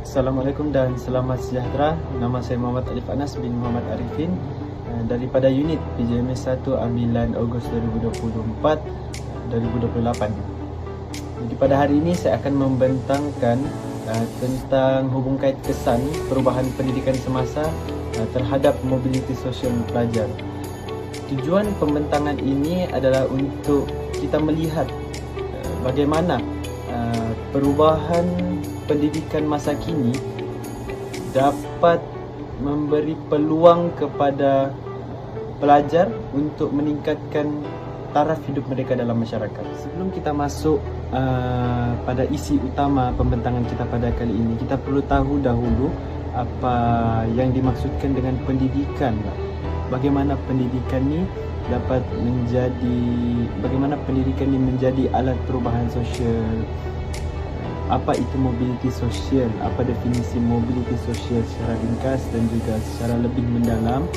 Assalamualaikum dan selamat sejahtera. Nama saya Muhammad Alif Anas bin Muhammad Arifin daripada unit PJMS 1 ambilan Ogos 2024 2028. Jadi pada hari ini saya akan membentangkan tentang hubung kait kesan perubahan pendidikan semasa terhadap mobiliti sosial pelajar. Tujuan pembentangan ini adalah untuk kita melihat bagaimana perubahan pendidikan masa kini dapat memberi peluang kepada pelajar untuk meningkatkan taraf hidup mereka dalam masyarakat. Sebelum kita masuk pada isi utama pembentangan kita pada kali ini, kita perlu tahu dahulu apa yang dimaksudkan dengan pendidikan. Bagaimana pendidikan ini menjadi alat perubahan sosial. Apa itu mobiliti sosial? Apa definisi mobiliti sosial secara ringkas dan juga secara lebih mendalam,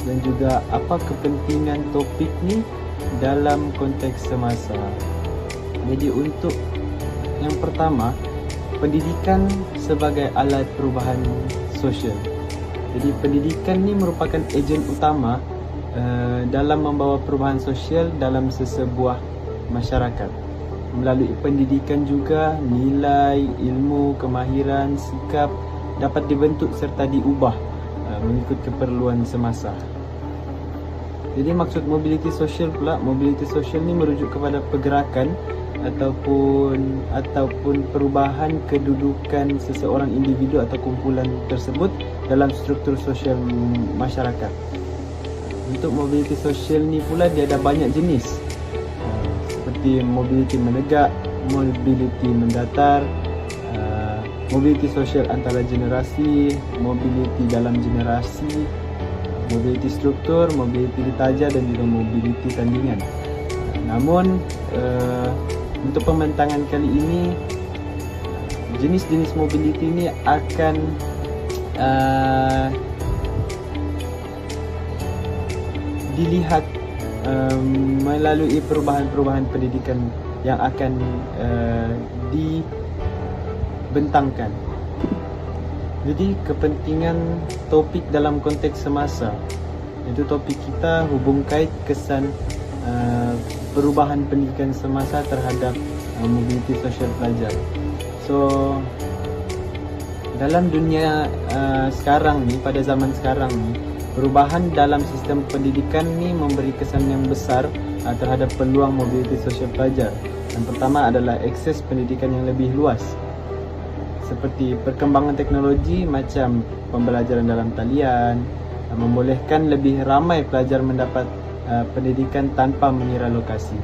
dan juga apa kepentingan topik ni dalam konteks semasa. Jadi untuk yang pertama, pendidikan sebagai alat perubahan sosial. Jadi pendidikan ni merupakan ejen utama dalam membawa perubahan sosial dalam sesebuah masyarakat. Melalui pendidikan juga nilai, ilmu, kemahiran, sikap dapat dibentuk serta diubah mengikut keperluan semasa. Jadi maksud mobiliti sosial pula, mobiliti sosial ni merujuk kepada pergerakan ataupun perubahan kedudukan seseorang individu atau kumpulan tersebut dalam struktur sosial masyarakat. Untuk mobiliti sosial ni pula dia ada banyak jenis, seperti mobiliti menegak, mobiliti mendatar, mobiliti sosial antara generasi, mobiliti dalam generasi, mobiliti struktur, mobiliti ditaja dan juga mobiliti tandingan. Namun untuk pembentangan kali ini, jenis-jenis mobiliti ini akan dilihat melalui perubahan-perubahan pendidikan yang akan dibentangkan. Jadi kepentingan topik dalam konteks semasa, itu topik kita hubung kait kesan perubahan pendidikan semasa terhadap mobiliti sosial pelajar. So dalam dunia sekarang ni, pada zaman sekarang ni, perubahan dalam sistem pendidikan ni memberi kesan yang besar terhadap peluang mobiliti sosial pelajar. Yang pertama adalah akses pendidikan yang lebih luas, seperti perkembangan teknologi macam pembelajaran dalam talian membolehkan lebih ramai pelajar mendapat pendidikan tanpa mengira lokasi.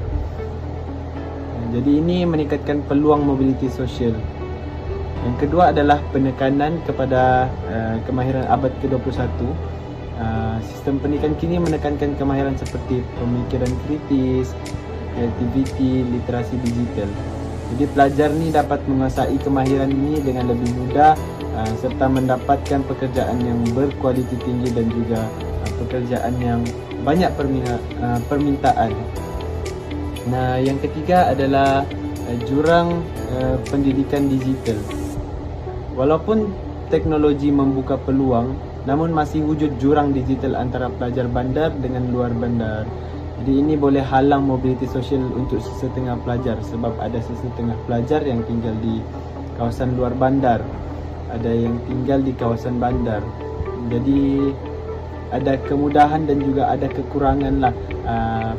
Jadi ini meningkatkan peluang mobiliti sosial. Yang kedua adalah penekanan kepada kemahiran abad ke-21. Sistem pendidikan kini menekankan kemahiran seperti pemikiran kritis, kreativiti, literasi digital. Jadi pelajar ni dapat menguasai kemahiran ini dengan lebih mudah serta mendapatkan pekerjaan yang berkualiti tinggi dan juga pekerjaan yang banyak permintaan. Nah, yang ketiga adalah jurang pendidikan digital. Walaupun teknologi membuka peluang, namun masih wujud jurang digital antara pelajar bandar dengan luar bandar. Jadi ini boleh halang mobiliti sosial untuk sesetengah pelajar, sebab ada sesetengah pelajar yang tinggal di kawasan luar bandar, ada yang tinggal di kawasan bandar. Jadi ada kemudahan dan juga ada kekurangan lah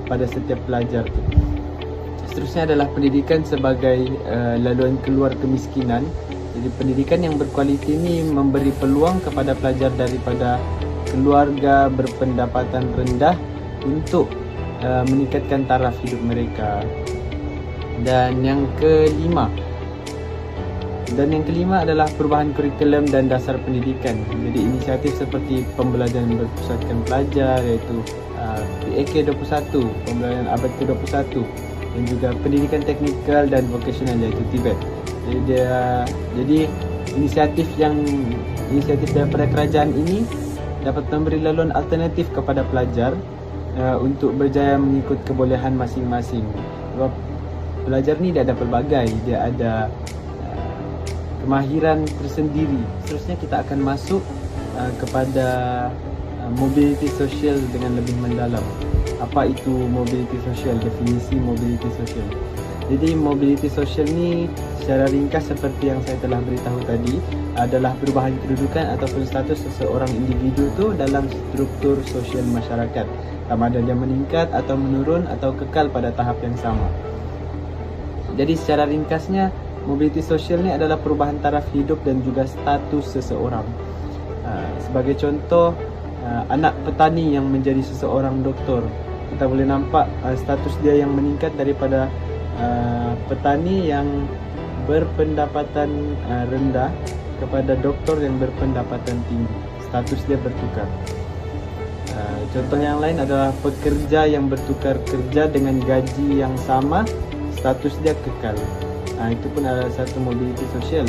pada setiap pelajar tu. Seterusnya adalah pendidikan sebagai laluan keluar kemiskinan. Jadi pendidikan yang berkualiti ini memberi peluang kepada pelajar daripada keluarga berpendapatan rendah untuk meningkatkan taraf hidup mereka. Dan yang kelima adalah perubahan kurikulum dan dasar pendidikan. Jadi inisiatif seperti pembelajaran berpusatkan pelajar, iaitu PAK 21, pembelajaran abad ke-21, dan juga pendidikan teknikal dan vokasional, iaitu TVET. Jadi inisiatif daripada kerajaan ini dapat memberi laluan alternatif kepada pelajar untuk berjaya mengikut kebolehan masing-masing. Sebab pelajar ni dia ada pelbagai, dia ada kemahiran tersendiri. Seterusnya kita akan masuk kepada mobility sosial dengan lebih mendalam. Apa itu mobility sosial? Definisi mobility sosial. Jadi mobility sosial ni secara ringkas seperti yang saya telah beritahu tadi adalah perubahan kedudukan ataupun status seseorang individu tu dalam struktur sosial masyarakat, sama ada dia meningkat atau menurun atau kekal pada tahap yang sama. Jadi secara ringkasnya mobility sosial ni adalah perubahan taraf hidup dan juga status seseorang. Sebagai contoh, anak petani yang menjadi seseorang doktor, kita boleh nampak status dia yang meningkat daripada petani yang berpendapatan rendah kepada doktor yang berpendapatan tinggi. Status dia bertukar. Contoh yang lain adalah pekerja yang bertukar kerja dengan gaji yang sama, status dia kekal. Itu pun adalah satu mobility sosial.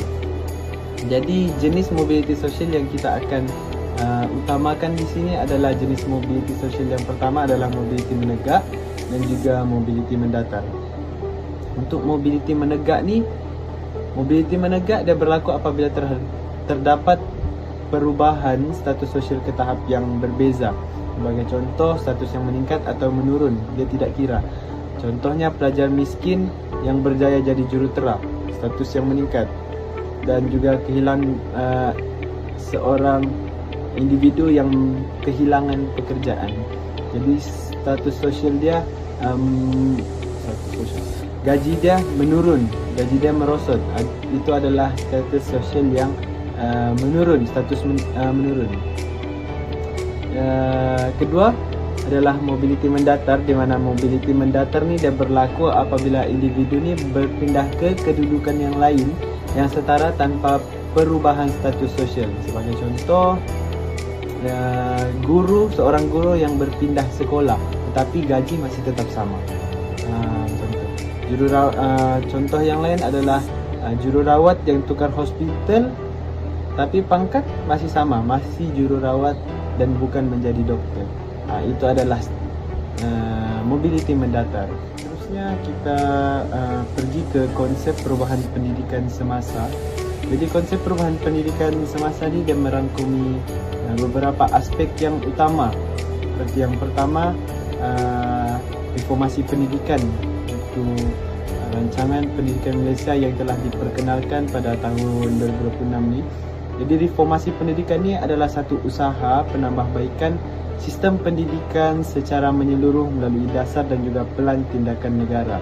Jadi jenis mobility sosial yang kita akan utamakan di sini adalah jenis mobility sosial yang pertama adalah mobility menegak dan juga mobility mendatar. Untuk mobility menegak ni, mobility menegak dia berlaku apabila terdapat perubahan status sosial ke tahap yang berbeza. Sebagai contoh, status yang meningkat atau menurun, dia tidak kira. Contohnya pelajar miskin yang berjaya jadi jurutera, status yang meningkat. Dan juga kehilangan seorang individu yang kehilangan pekerjaan. Jadi status sosial dia gaji dia menurun, gaji dia merosot. Itu adalah status sosial yang menurun, status menurun. Kedua adalah mobility mendatar, di mana mobility mendatar ni dia berlaku apabila individu ni berpindah ke kedudukan yang lain yang setara tanpa perubahan status sosial. Sebagai contoh, seorang guru yang berpindah sekolah tetapi gaji masih tetap sama. Contoh yang lain adalah jururawat yang tukar hospital tapi pangkat masih sama, masih jururawat dan bukan menjadi doktor. Itu adalah mobility mendatar. Seterusnya kita pergi ke konsep perubahan pendidikan semasa. Jadi konsep perubahan pendidikan semasa ni dia merangkumi beberapa aspek yang utama. Seperti yang pertama, reformasi pendidikan, itu rancangan pendidikan Malaysia yang telah diperkenalkan pada tahun 2026 ni. Jadi reformasi pendidikan ni adalah satu usaha penambahbaikan sistem pendidikan secara menyeluruh melalui dasar dan juga pelan tindakan negara.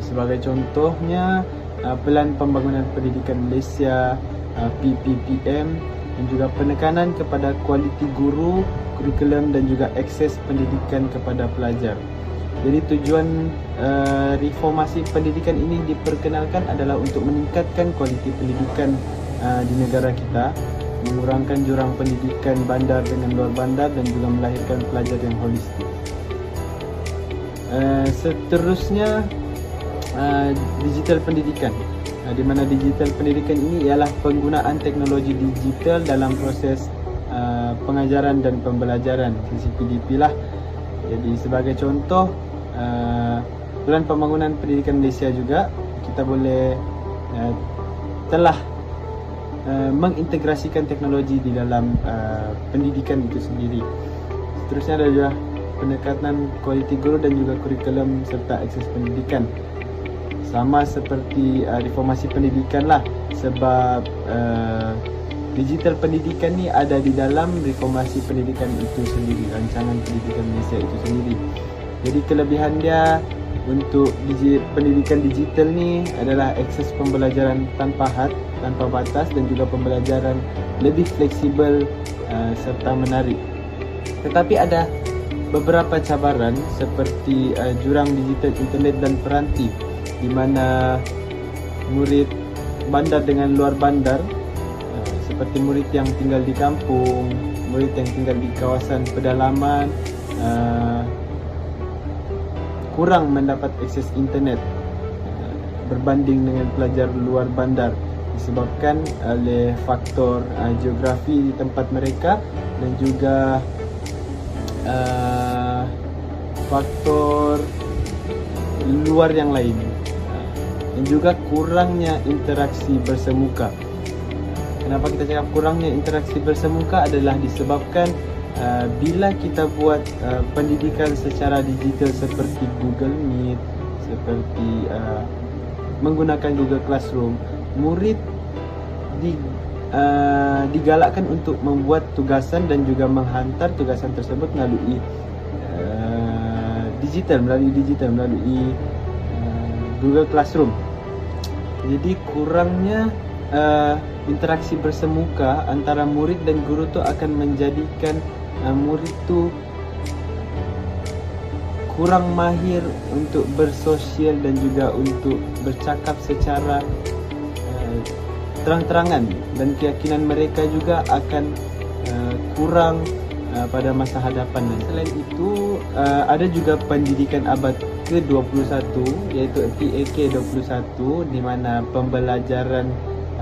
Sebagai contohnya, Pelan Pembangunan Pendidikan Malaysia PPPM, dan juga penekanan kepada kualiti guru, kurikulum dan juga akses pendidikan kepada pelajar. Jadi tujuan reformasi pendidikan ini diperkenalkan adalah untuk meningkatkan kualiti pendidikan di negara kita, mengurangkan jurang pendidikan bandar dengan luar bandar dan juga melahirkan pelajar yang holistik. Seterusnya, digital pendidikan, di mana digital pendidikan ini ialah penggunaan teknologi digital dalam proses pengajaran dan pembelajaran, CPDP lah. Jadi sebagai contoh, Pelan Pembangunan Pendidikan Malaysia juga kita boleh telah mengintegrasikan teknologi di dalam pendidikan itu sendiri. Seterusnya adalah pendekatan kualiti guru dan juga kurikulum serta akses pendidikan. Sama seperti reformasi pendidikan lah, sebab digital pendidikan ni ada di dalam reformasi pendidikan itu sendiri, rancangan pendidikan Malaysia itu sendiri. Jadi kelebihan dia untuk pendidikan digital ni adalah akses pembelajaran tanpa had, tanpa batas dan juga pembelajaran lebih fleksibel serta menarik. Tetapi ada beberapa cabaran seperti jurang digital internet dan peranti, di mana murid bandar dengan luar bandar, seperti murid yang tinggal di kampung, murid yang tinggal di kawasan pedalaman, kurang mendapat akses internet berbanding dengan pelajar luar bandar, disebabkan oleh faktor geografi di tempat mereka dan juga faktor luar yang lain. dan juga kurangnya interaksi bersemuka. Kenapa kita cakap kurangnya interaksi bersemuka adalah disebabkan bila kita buat pendidikan secara digital seperti Google Meet, seperti menggunakan Google Classroom, murid digalakkan untuk membuat tugasan dan juga menghantar tugasan tersebut melalui melalui Google Classroom. Jadi kurangnya interaksi bersemuka antara murid dan guru tu akan menjadikan murid tu kurang mahir untuk bersosial dan juga untuk bercakap secara terang-terangan, dan keyakinan mereka juga akan kurang pada masa hadapan. Dan selain itu ada juga pendidikan abad ke-21 iaitu PAK 21, di mana pembelajaran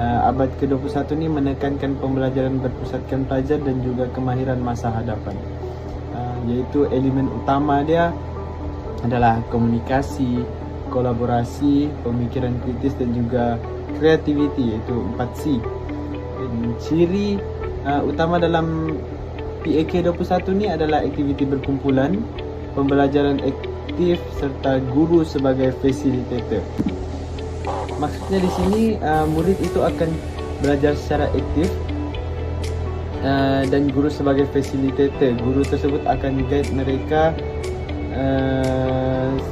abad ke-21 ni menekankan pembelajaran berpusatkan pelajar dan juga kemahiran masa hadapan. Iaitu elemen utama dia adalah komunikasi, kolaborasi, pemikiran kritis dan juga creativity, iaitu 4C. Ciri utama dalam PAK 21 ni adalah aktiviti berkumpulan, pembelajaran aktif serta guru sebagai fasilitator. Maksudnya di sini murid itu akan belajar secara aktif dan guru sebagai fasilitator. Guru tersebut akan guide mereka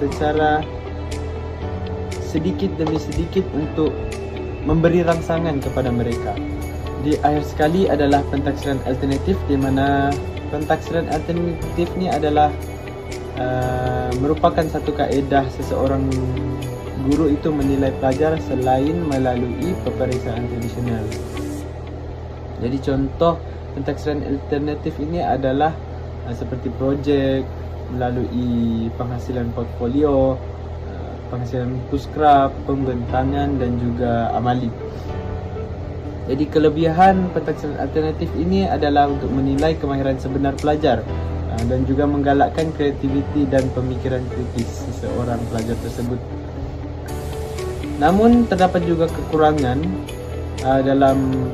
secara sedikit demi sedikit untuk memberi rangsangan kepada mereka. Di akhir sekali adalah pentaksiran alternatif, di mana pentaksiran alternatif ni adalah merupakan satu kaedah seseorang guru itu menilai pelajar selain melalui peperiksaan tradisional. Jadi contoh pentaksiran alternatif ini adalah seperti projek melalui penghasilan portfolio, penghasilan puskraf, pembentangan dan juga amali. Jadi kelebihan pentaksiran alternatif ini adalah untuk menilai kemahiran sebenar pelajar dan juga menggalakkan kreativiti dan pemikiran kritis seseorang pelajar tersebut. Namun terdapat juga kekurangan dalam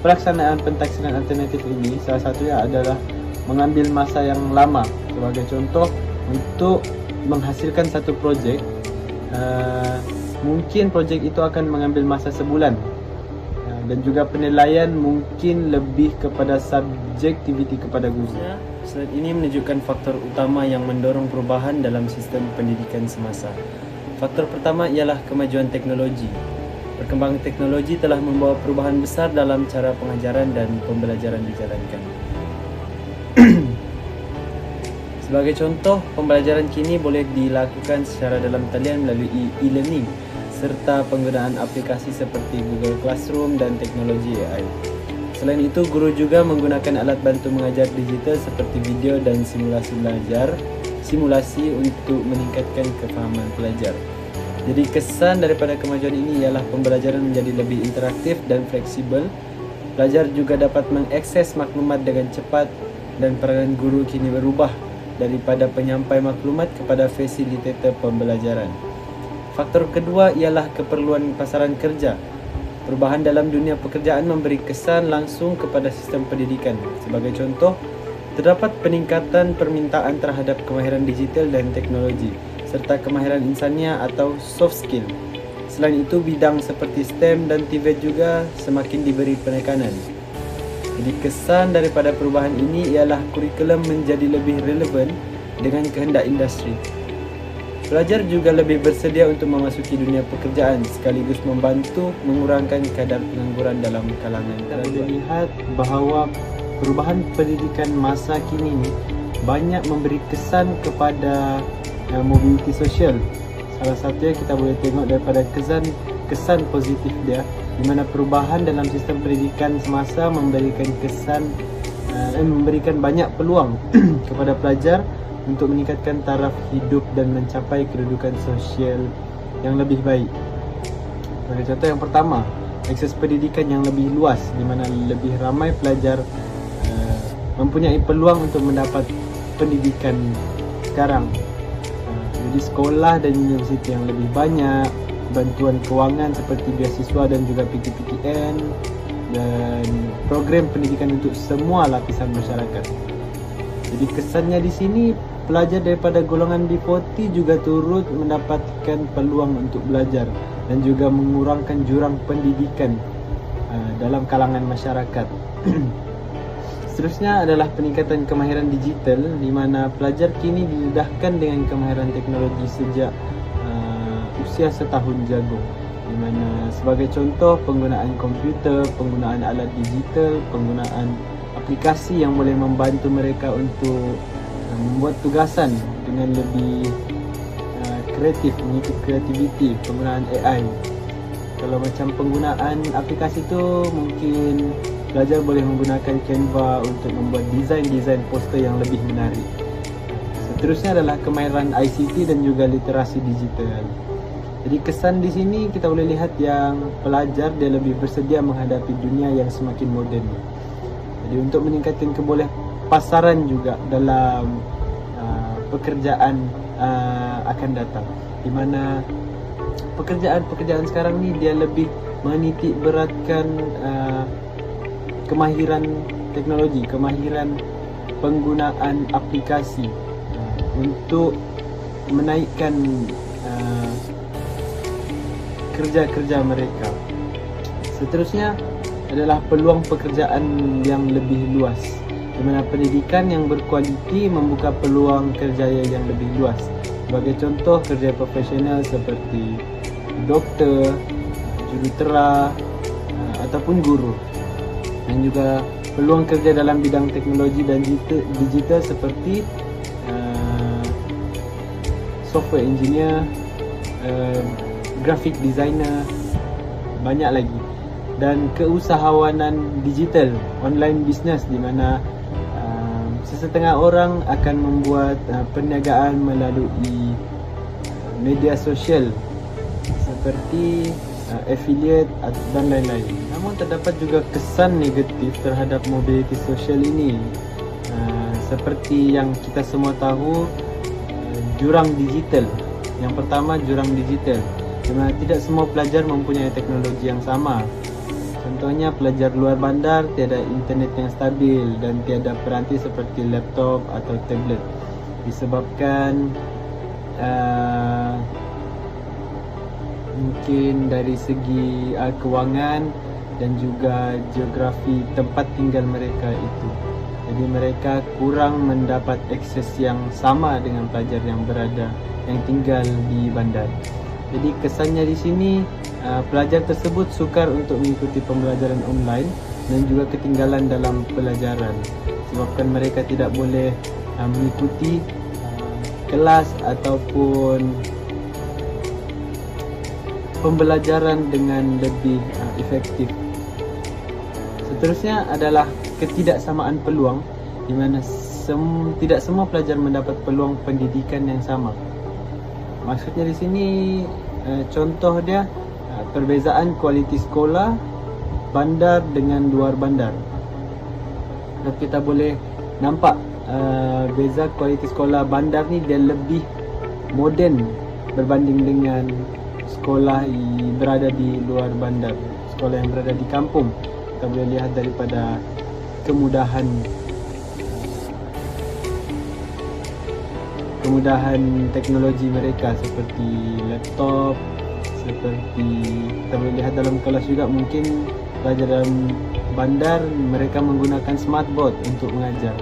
pelaksanaan pentaksiran alternatif ini. Salah satunya adalah mengambil masa yang lama. Sebagai contoh, untuk menghasilkan satu projek, mungkin projek itu akan mengambil masa sebulan. Dan juga penilaian mungkin lebih kepada subjektiviti kepada guru. Slide ini menunjukkan faktor utama yang mendorong perubahan dalam sistem pendidikan semasa. Faktor pertama ialah kemajuan teknologi. Perkembangan teknologi telah membawa perubahan besar dalam cara pengajaran dan pembelajaran dijalankan. Sebagai contoh, pembelajaran kini boleh dilakukan secara dalam talian melalui e-learning serta penggunaan aplikasi seperti Google Classroom dan teknologi AI. Selain itu, guru juga menggunakan alat bantu mengajar digital seperti video dan simulasi untuk meningkatkan kefahaman pelajar. Jadi kesan daripada kemajuan ini ialah pembelajaran menjadi lebih interaktif dan fleksibel. Pelajar juga dapat mengakses maklumat dengan cepat dan peranan guru kini berubah daripada penyampai maklumat kepada fasilitator pembelajaran. Faktor kedua ialah keperluan pasaran kerja. Perubahan dalam dunia pekerjaan memberi kesan langsung kepada sistem pendidikan. Sebagai contoh, terdapat peningkatan permintaan terhadap kemahiran digital dan teknologi serta kemahiran insania atau soft skill. Selain itu, bidang seperti STEM dan TVET juga semakin diberi penekanan. Jadi kesan daripada perubahan ini ialah kurikulum menjadi lebih relevan dengan kehendak industri. Pelajar juga lebih bersedia untuk memasuki dunia pekerjaan sekaligus membantu mengurangkan kadar pengangguran dalam kalangan. Kita boleh lihat bahawa perubahan pendidikan masa kini ni banyak memberi kesan kepada mobiliti sosial. Salah satunya kita boleh tengok daripada kesan positif dia, di mana perubahan dalam sistem pendidikan semasa memberikan banyak peluang kepada pelajar untuk meningkatkan taraf hidup dan mencapai kedudukan sosial yang lebih baik. Sebagai contoh yang pertama, akses pendidikan yang lebih luas, di mana lebih ramai pelajar mempunyai peluang untuk mendapat pendidikan sekarang. Jadi sekolah dan universiti yang lebih banyak, bantuan kewangan seperti beasiswa dan juga PTPTN, dan program pendidikan untuk semua lapisan masyarakat. Jadi kesannya di sini, pelajar daripada golongan B40 juga turut mendapatkan peluang untuk belajar dan juga mengurangkan jurang pendidikan dalam kalangan masyarakat. Seterusnya adalah peningkatan kemahiran digital, di mana pelajar kini didedahkan dengan kemahiran teknologi sejak usia setahun jagung. Di mana sebagai contoh, penggunaan komputer, penggunaan alat digital, penggunaan aplikasi yang boleh membantu mereka untuk membuat tugasan dengan lebih kreatif, mengikut kreativiti, penggunaan AI. Kalau macam penggunaan aplikasi tu, mungkin pelajar boleh menggunakan Canva untuk membuat desain-desain poster yang lebih menarik. Seterusnya adalah kemahiran ICT dan juga literasi digital. Jadi kesan di sini kita boleh lihat yang pelajar dia lebih bersedia menghadapi dunia yang semakin moden. Jadi untuk meningkatkan keboleh pasaran juga dalam pekerjaan akan datang, di mana pekerjaan sekarang ni dia lebih menitik beratkan kemahiran teknologi, kemahiran penggunaan aplikasi untuk menaikkan kerja-kerja mereka. Seterusnya adalah peluang pekerjaan yang lebih luas, di mana pendidikan yang berkualiti membuka peluang kerja yang lebih luas. Sebagai contoh, kerja profesional seperti doktor, jurutera ataupun guru. Dan juga peluang kerja dalam bidang teknologi dan digital seperti software engineer, graphic designer, banyak lagi. Dan keusahawanan digital, online business, di mana sesetengah orang akan membuat perniagaan melalui media sosial seperti affiliate dan lain-lain. Namun terdapat juga kesan negatif terhadap mobiliti sosial ini, seperti yang kita semua tahu, jurang digital. Yang pertama, jurang digital, di mana tidak semua pelajar mempunyai teknologi yang sama. Contohnya, pelajar luar bandar tiada internet yang stabil dan tiada peranti seperti laptop atau tablet, disebabkan mungkin dari segi kewangan dan juga geografi tempat tinggal mereka itu. Jadi mereka kurang mendapat akses yang sama dengan pelajar yang tinggal di bandar. Jadi kesannya di sini, pelajar tersebut sukar untuk mengikuti pembelajaran online dan juga ketinggalan dalam pelajaran, sebabkan mereka tidak boleh mengikuti kelas ataupun pembelajaran dengan lebih efektif. Seterusnya adalah ketidaksamaan peluang, di mana tidak semua pelajar mendapat peluang pendidikan yang sama. Maksudnya di sini, contoh dia, perbezaan kualiti sekolah bandar dengan luar bandar. Dan kita boleh nampak beza kualiti sekolah bandar ni dia lebih moden berbanding dengan sekolah berada di luar bandar, sekolah yang berada di kampung. Kita boleh lihat daripada kemudahan teknologi mereka seperti laptop, seperti kita boleh lihat dalam kelas juga, mungkin pelajar dalam bandar mereka menggunakan smartboard untuk mengajar,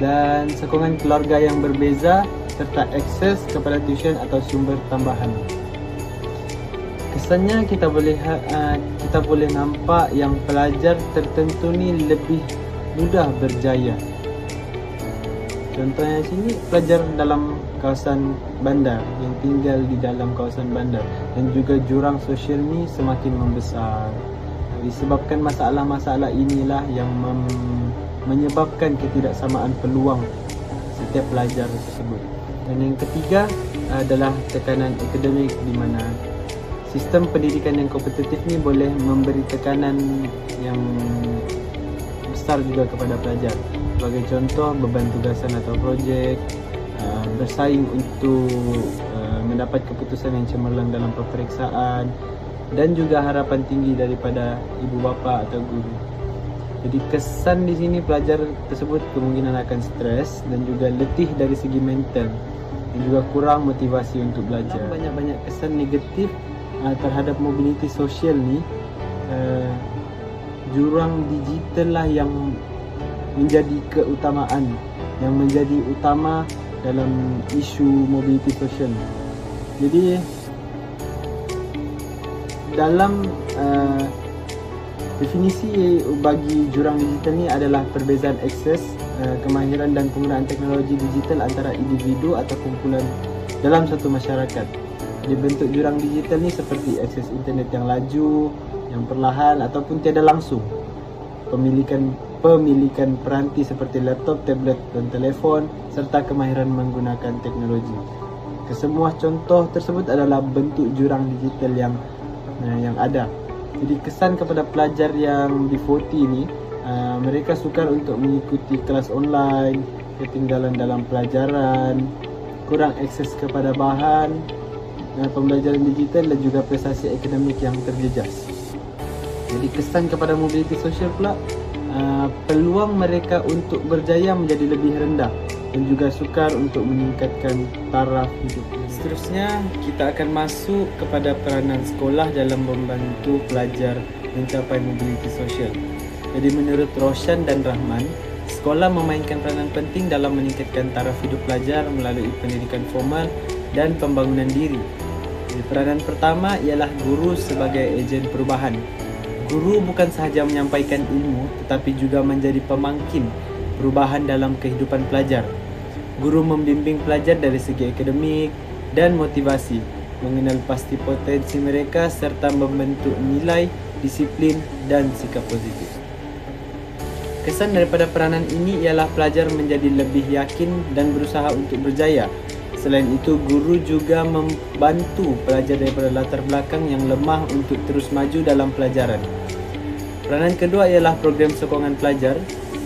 dan sokongan keluarga yang berbeza serta akses kepada tuition atau sumber tambahan. Kesannya kita boleh nampak yang pelajar tertentu ni lebih mudah berjaya. Contohnya sini, pelajar dalam kawasan bandar yang tinggal di dalam kawasan bandar, dan juga jurang sosial ni semakin membesar. Disebabkan masalah-masalah inilah yang menyebabkan ketidaksamaan peluang setiap pelajar tersebut. Dan yang ketiga adalah tekanan akademik, di mana sistem pendidikan yang kompetitif ni boleh memberi tekanan yang besar juga kepada pelajar. Sebagai contoh, beban tugasan atau projek, bersaing untuk mendapat keputusan yang cemerlang dalam peperiksaan, dan juga harapan tinggi daripada ibu bapa atau guru. Jadi kesan di sini pelajar tersebut kemungkinan akan stres dan juga letih dari segi mental dan juga kurang motivasi untuk belajar. Banyak-banyak kesan negatif terhadap mobiliti sosial ni. Jurang digital lah yang menjadi keutamaan, yang menjadi utama dalam isu mobiliti sosial. Jadi dalam definisi bagi jurang digital ni adalah perbezaan akses, kemahiran dan penggunaan teknologi digital antara individu atau kumpulan dalam satu masyarakat. Jadi bentuk jurang digital ni seperti akses internet yang laju, yang perlahan ataupun tiada langsung, pemilikan peranti seperti laptop, tablet dan telefon, serta kemahiran menggunakan teknologi. Kesemua contoh tersebut adalah bentuk jurang digital yang ada. Jadi kesan kepada pelajar yang difoti ini, mereka sukar untuk mengikuti kelas online, ketinggalan dalam pelajaran, kurang akses kepada bahan pembelajaran digital dan juga prestasi akademik yang terjejas. Jadi kesan kepada mobiliti sosial pula, peluang mereka untuk berjaya menjadi lebih rendah dan juga sukar untuk meningkatkan taraf hidup. Seterusnya, kita akan masuk kepada peranan sekolah dalam membantu pelajar mencapai mobiliti sosial. Jadi menurut Roshan dan Rahman, sekolah memainkan peranan penting dalam meningkatkan taraf hidup pelajar melalui pendidikan formal dan pembangunan diri. Jadi, peranan pertama ialah guru sebagai ejen perubahan. Guru bukan sahaja menyampaikan ilmu tetapi juga menjadi pemangkin perubahan dalam kehidupan pelajar. Guru membimbing pelajar dari segi akademik dan motivasi, mengenal pasti potensi mereka serta membentuk nilai, disiplin dan sikap positif. Kesan daripada peranan ini ialah pelajar menjadi lebih yakin dan berusaha untuk berjaya. Selain itu, guru juga membantu pelajar daripada latar belakang yang lemah untuk terus maju dalam pelajaran. Peranan kedua ialah program sokongan pelajar.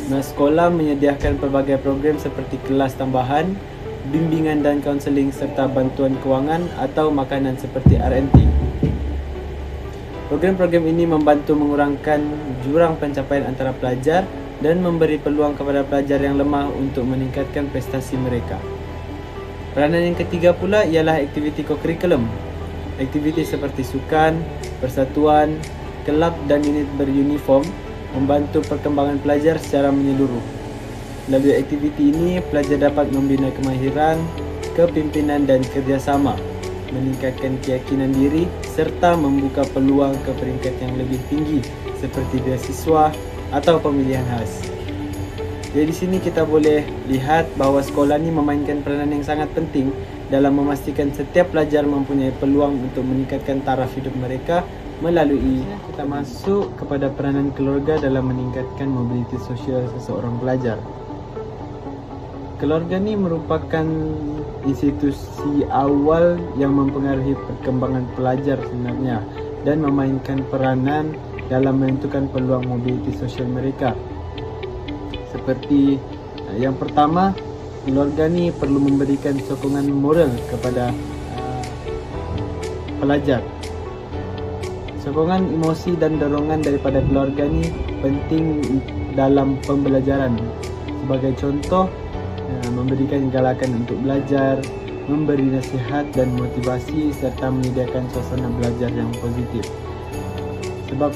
Sekolah menyediakan pelbagai program seperti kelas tambahan, bimbingan dan kaunseling serta bantuan kewangan atau makanan seperti RNT. Program-program ini membantu mengurangkan jurang pencapaian antara pelajar dan memberi peluang kepada pelajar yang lemah untuk meningkatkan prestasi mereka. Peranan yang ketiga pula ialah aktiviti kokurikulum. Aktiviti seperti sukan, persatuan, kelab dan unit beruniform membantu perkembangan pelajar secara menyeluruh. Melalui aktiviti ini, pelajar dapat membina kemahiran, kepimpinan dan kerjasama, meningkatkan keyakinan diri serta membuka peluang ke peringkat yang lebih tinggi seperti beasiswa atau pemilihan khas. Jadi di sini kita boleh lihat bahawa sekolah ni memainkan peranan yang sangat penting dalam memastikan setiap pelajar mempunyai peluang untuk meningkatkan taraf hidup mereka melalui. Kita masuk kepada peranan keluarga dalam meningkatkan mobiliti sosial seseorang pelajar. Keluarga ni merupakan institusi awal yang mempengaruhi perkembangan pelajar sebenarnya dan memainkan peranan dalam menentukan peluang mobiliti sosial mereka. Seperti yang pertama, keluarga ni perlu memberikan sokongan moral kepada pelajar. Sokongan emosi dan dorongan daripada keluarga ni penting dalam pembelajaran. Sebagai contoh, memberikan galakan untuk belajar, memberi nasihat dan motivasi serta menyediakan suasana belajar yang positif. Sebab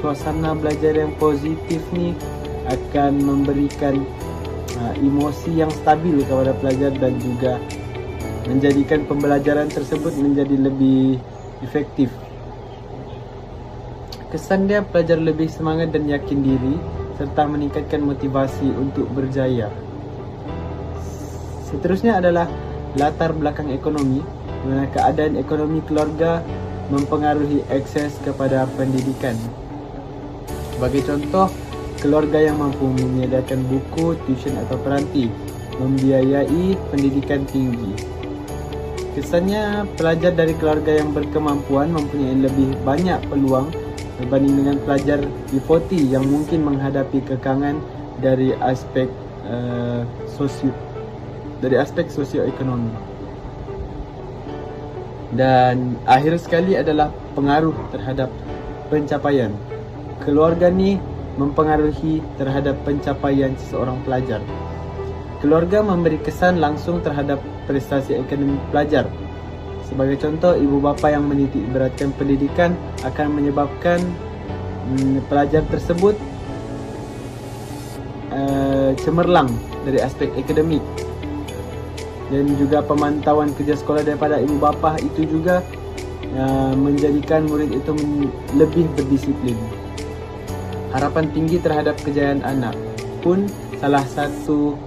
suasana belajar yang positif ni akan memberikan emosi yang stabil kepada pelajar dan juga menjadikan pembelajaran tersebut menjadi lebih efektif. Kesan dia, pelajar lebih semangat dan yakin diri serta meningkatkan motivasi untuk berjaya. Seterusnya adalah latar belakang ekonomi, di mana keadaan ekonomi keluarga mempengaruhi akses kepada pendidikan. Sebagai contoh, keluarga yang mampu menyediakan buku, tuition atau peranti, membiayai pendidikan tinggi. Kesannya, pelajar dari keluarga yang berkemampuan mempunyai lebih banyak peluang berbanding dengan pelajar difoti yang mungkin menghadapi kekangan dari aspek sosioekonomi. Dan akhir sekali adalah pengaruh terhadap pencapaian. Keluarga ni mempengaruhi terhadap pencapaian seseorang pelajar. Keluarga memberi kesan langsung terhadap prestasi akademik pelajar. Sebagai contoh, ibu bapa yang menitik beratkan pendidikan akan menyebabkan pelajar tersebut cemerlang dari aspek akademik. Dan juga pemantauan kerja sekolah daripada ibu bapa itu juga menjadikan murid itu lebih berdisiplin. Harapan tinggi terhadap kejayaan anak pun salah satu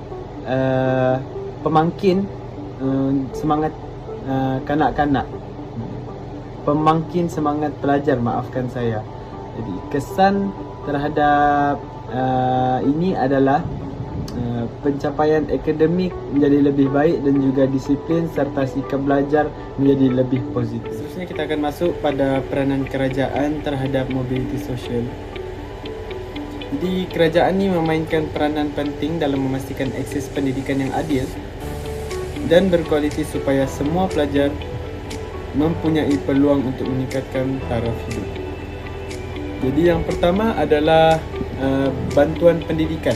pemangkin semangat kanak-kanak, pemangkin semangat pelajar, maafkan saya. Jadi kesan terhadap ini adalah pencapaian akademik menjadi lebih baik dan juga disiplin serta sikap belajar menjadi lebih positif. Seterusnya kita akan masuk pada peranan kerajaan terhadap mobiliti sosial. Jadi kerajaan ini memainkan peranan penting dalam memastikan akses pendidikan yang adil dan berkualiti supaya semua pelajar mempunyai peluang untuk meningkatkan taraf hidup. Jadi yang pertama adalah bantuan pendidikan.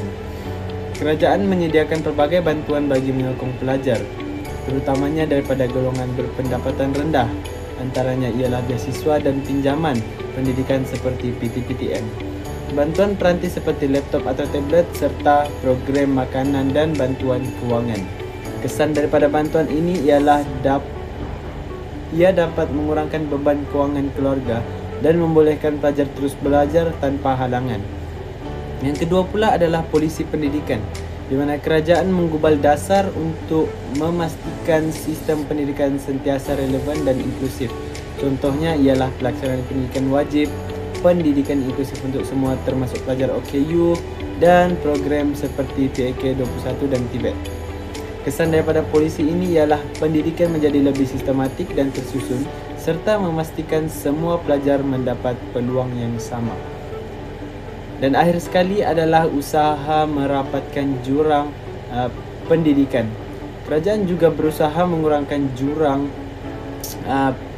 Kerajaan menyediakan pelbagai bantuan bagi menyokong pelajar, terutamanya daripada golongan berpendapatan rendah. Antaranya ialah beasiswa dan pinjaman pendidikan seperti PTPTN. Bantuan peranti seperti laptop atau tablet serta program makanan dan bantuan kewangan. Kesan daripada bantuan ini ialah ia dapat mengurangkan beban kewangan keluarga dan membolehkan pelajar terus belajar tanpa halangan. Yang kedua pula adalah polisi pendidikan, di mana kerajaan menggubal dasar untuk memastikan sistem pendidikan sentiasa relevan dan inklusif. Contohnya ialah pelaksanaan pendidikan wajib, pendidikan inklusif untuk semua termasuk pelajar OKU dan program seperti PAK 21 dan Tibet. Kesan daripada polisi ini ialah pendidikan menjadi lebih sistematik dan tersusun serta memastikan semua pelajar mendapat peluang yang sama. Dan akhir sekali adalah usaha merapatkan jurang pendidikan. Kerajaan juga berusaha mengurangkan jurang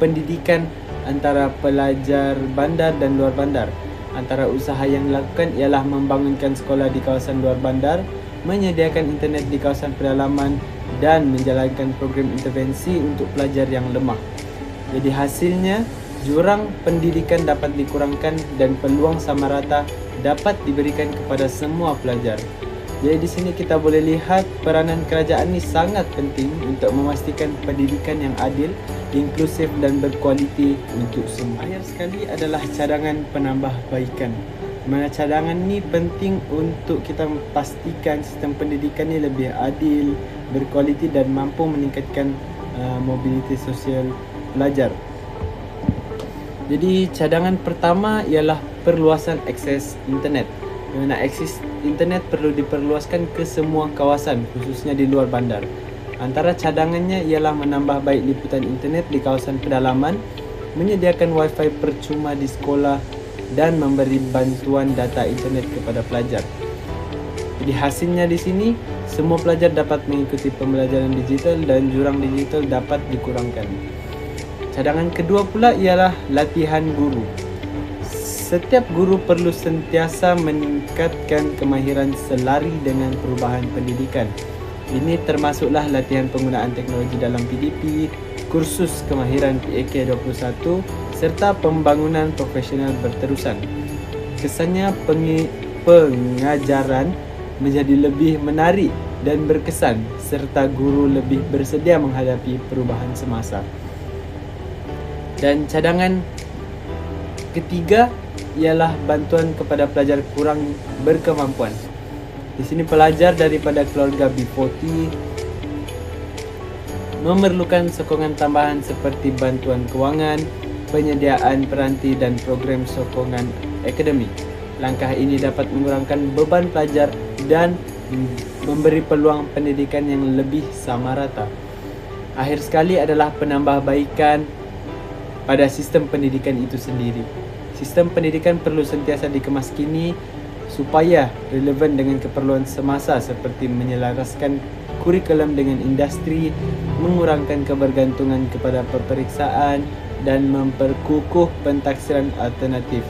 pendidikan antara pelajar bandar dan luar bandar. Antara usaha yang dilakukan ialah membangunkan sekolah di kawasan luar bandar, menyediakan internet di kawasan pedalaman dan menjalankan program intervensi untuk pelajar yang lemah. Jadi hasilnya, jurang pendidikan dapat dikurangkan dan peluang sama rata dapat diberikan kepada semua pelajar. Jadi di sini kita boleh lihat peranan kerajaan ini sangat penting untuk memastikan pendidikan yang adil, inklusif dan berkualiti untuk semua. Akhir sekali adalah cadangan penambahbaikan. Di mana cadangan ini penting untuk kita pastikan sistem pendidikan ini lebih adil, berkualiti dan mampu meningkatkan mobiliti sosial pelajar. Jadi cadangan pertama ialah perluasan akses internet. Di mana akses internet perlu diperluaskan ke semua kawasan, khususnya di luar bandar. Antara cadangannya ialah menambah baik liputan internet di kawasan pedalaman, menyediakan wifi percuma di sekolah dan memberi bantuan data internet kepada pelajar. Jadi hasilnya di sini, semua pelajar dapat mengikuti pembelajaran digital dan jurang digital dapat dikurangkan. Cadangan kedua pula ialah latihan guru. Setiap guru perlu sentiasa meningkatkan kemahiran selari dengan perubahan pendidikan. Ini termasuklah latihan penggunaan teknologi dalam PDP, kursus kemahiran PAK 21 serta pembangunan profesional berterusan. Kesannya pengajaran menjadi lebih menarik dan berkesan serta guru lebih bersedia menghadapi perubahan semasa. Dan cadangan ketiga ialah bantuan kepada pelajar kurang berkemampuan. Di sini pelajar daripada keluarga B40 memerlukan sokongan tambahan seperti bantuan kewangan, penyediaan peranti dan program sokongan akademik. Langkah ini dapat mengurangkan beban pelajar dan memberi peluang pendidikan yang lebih sama rata. Akhir sekali adalah penambahbaikan pada sistem pendidikan itu sendiri. Sistem pendidikan perlu sentiasa dikemas kini supaya relevan dengan keperluan semasa seperti menyelaraskan kurikulum dengan industri, mengurangkan kebergantungan kepada peperiksaan dan memperkukuh pentaksiran alternatif.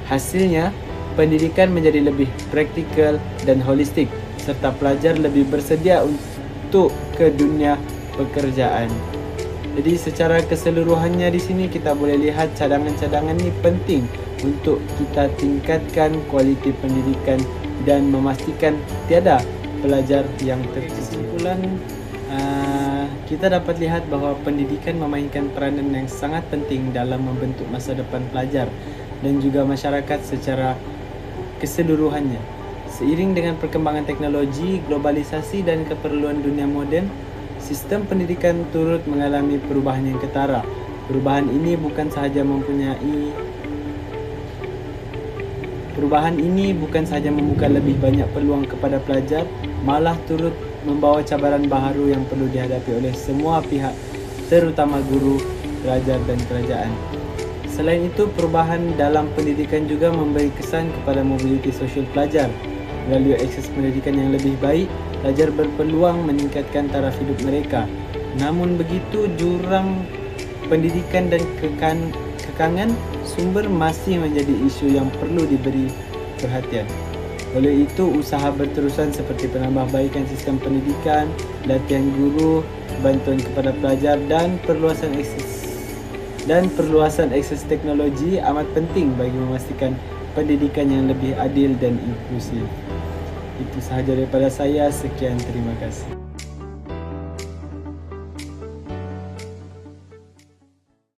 Hasilnya, pendidikan menjadi lebih praktikal dan holistik serta pelajar lebih bersedia untuk ke dunia pekerjaan. Jadi secara keseluruhannya di sini kita boleh lihat cadangan-cadangan ni penting untuk kita tingkatkan kualiti pendidikan dan memastikan tiada pelajar yang terkesimpulan. Kita dapat lihat bahawa pendidikan memainkan peranan yang sangat penting dalam membentuk masa depan pelajar dan juga masyarakat secara keseluruhannya. Seiring dengan perkembangan teknologi, globalisasi dan keperluan dunia moden, sistem pendidikan turut mengalami perubahan yang ketara. Perubahan ini bukan sahaja membuka lebih banyak peluang kepada pelajar, malah turut membawa cabaran baharu yang perlu dihadapi oleh semua pihak, terutama guru, pelajar dan kerajaan. Selain itu, perubahan dalam pendidikan juga memberi kesan kepada mobiliti sosial pelajar. Melalui akses pendidikan yang lebih baik, pelajar berpeluang meningkatkan taraf hidup mereka. Namun begitu, jurang pendidikan dan kekangan sumber masih menjadi isu yang perlu diberi perhatian. Oleh itu, usaha berterusan seperti penambahbaikan sistem pendidikan, latihan guru, bantuan kepada pelajar dan perluasan akses teknologi amat penting bagi memastikan pendidikan yang lebih adil dan inklusif. Itu sahaja daripada saya. Sekian, terima kasih.